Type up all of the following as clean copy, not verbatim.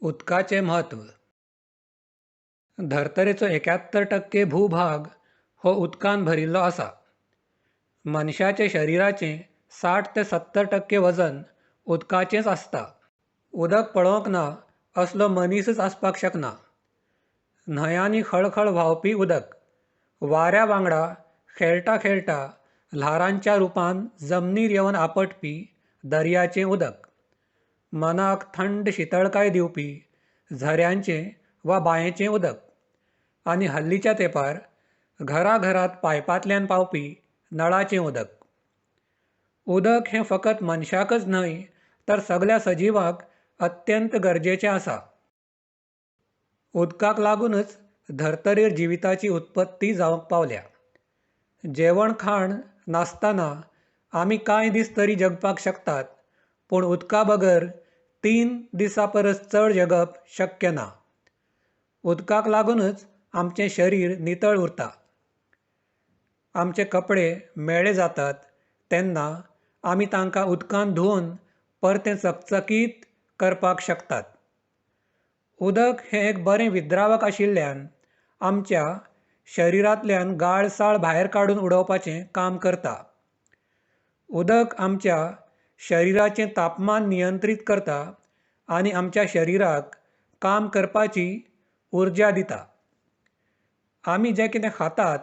उदकाचे महत्व. धर्तरेचो 71% भूभाग हो उदकान भरिल्लो आसा. मनशाचे शरिराचे 60 ते 70% वजन उदकाचेंच आसता. उदक पळोवंक ना असलो मनीसच आसपाक शकना. न्हंयांनी खळखळ व्हांवपी उदक, वाऱ्या वांगडा खेळटा खेळटा ल्हारांच्या रुपान जमनीर येवन आपटपी दर्याचें उदक, मनाक थंड शितळकाय दिवपी झऱ्यांचें वा बांयेचें उदक, आनी हल्लीच्या तेंपार घराघरांत पायपांतल्यान पावपी नळाचें उदक. उदक हें फकत मनशाकच न्हय तर सगळ्या सजिवांक अत्यंत गरजेचें आसा. उदकाक लागूनच धर्तरेर जिविताची उत्पत्ती जावंक पावल्या. जेवण खाण नासतना आमी कांय दीस तरी जगपाक शकतात, पूण उदका बगर 3 दिसां परस चड जगप शक्य ना. उदकाक लागूनच आमचें शरीर नितळ उरता. आमचे कपडे मेळे जातात तेन्ना आमी तांकां उदकान धुवन परते चकचकीत करपाक शकतात. उदक हें एक बरें विद्रावक आशिल्ल्यान आमच्या शरिरांतल्यान गाळसाळ भायर काडून उडोवपाचें काम करता. उदक आमच्या शरिराचें तापमान नियंत्रीत करता आनी आमच्या शरिराक काम करपाची उर्जा दिता. आमी जें कितें खातात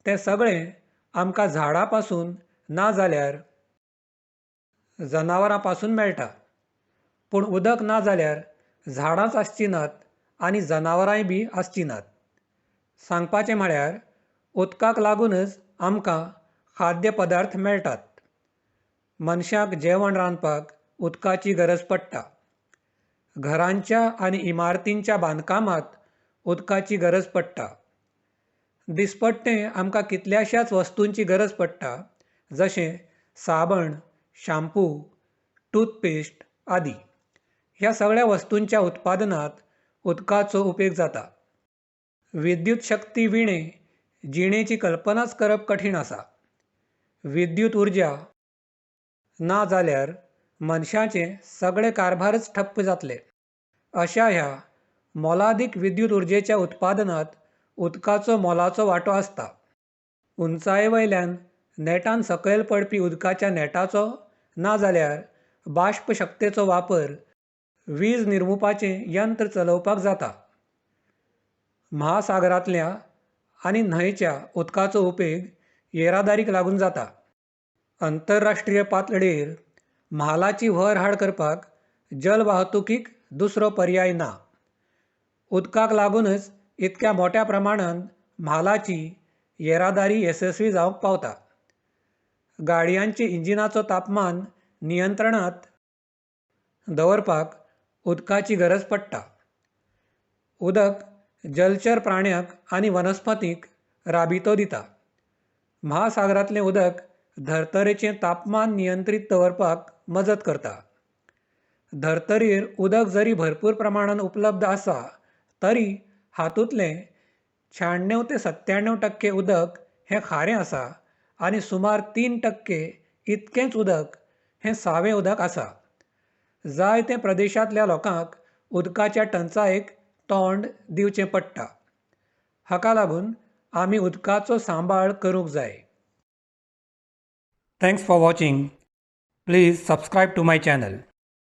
तें सगळें आमकां झाडां पासून ना जाल्यार जनावरां पासून मेळटा. पूण उदक ना जाल्यार झाडांच आसचीं नात आनी जनावरांय बी आसचीं नात. सांगपाचें म्हळ्यार उदकाक लागूनच आमकां खाद्य पदार्थ मेळटात. मनशाक जेवण रांदपाक उदकाची गरज पडटा. घरांच्या आनी इमारतींच्या बांदकामांत उदकाची गरज पडटा. दिसपट्टे आमकां कितल्याशाच वस्तूंची गरज पडटा, जशें साबण, शाम्पू, टूथपेस्ट आदी. ह्या सगळ्या वस्तूंच्या उत्पादनांत उदकाचो उपेग जाता. विद्युत शक्ती विणे जिणेची कल्पनाच करप कठीण आसा. विद्युत उर्जा ना जाल्यार मनशाचे सगळे कारभारच ठप्प जातले. अशा ह्या मोलादीक विद्युत उर्जेच्या उत्पादनांत उदकाचो मोलाचो वांटो आसता. उंचाये वयल्यान नेटान सकयल पडपी उदकाच्या नेटाचो ना जाल्यार बाश्प शक्तीचो वापर वीज निर्मुपाचें यंत्र चलोवपाक जाता. म्हासागरांतल्या आनी न्हंयच्या उदकाचो उपेग येरादारीक लागून जाता. आंतरराष्ट्रीय पातळेर म्हालाची व्हर हाड करपाक जल वाहतुकीक दुसरो पर्याय ना. उदकाक लागूनच इतक्या मोठ्या प्रमाणांत म्हालाची येरादारी येसस्वी जावंक पावता. गाडयांच्या इंजिनाचो तापमान नियंत्रणांत दवरपाक उदकाची गरज पडटा. उदक जलचर प्राण्यांक आनी वनस्पतींक राबितो दिता. म्हासागरांतलें उदक धर्तरेचें तापमान नियंत्रीत दवरपाक मजत करता. धर्तरेर उदक जरी भरपूर प्रमाणांत उपलब्ध आसा तरी हातूंतलें 96 ते 97% उदक हें खारें आसा आनी सुमार 3% इतकेंच उदक हें सावें उदक आसा. जायते प्रदेशांतल्या लोकांक उदकाच्या टंचायेक तोंड दिवचें पडटा. हाका लागून आमी उदकाचो सांबाळ करूंक जाय. Thanks for watching. Please subscribe to my channel.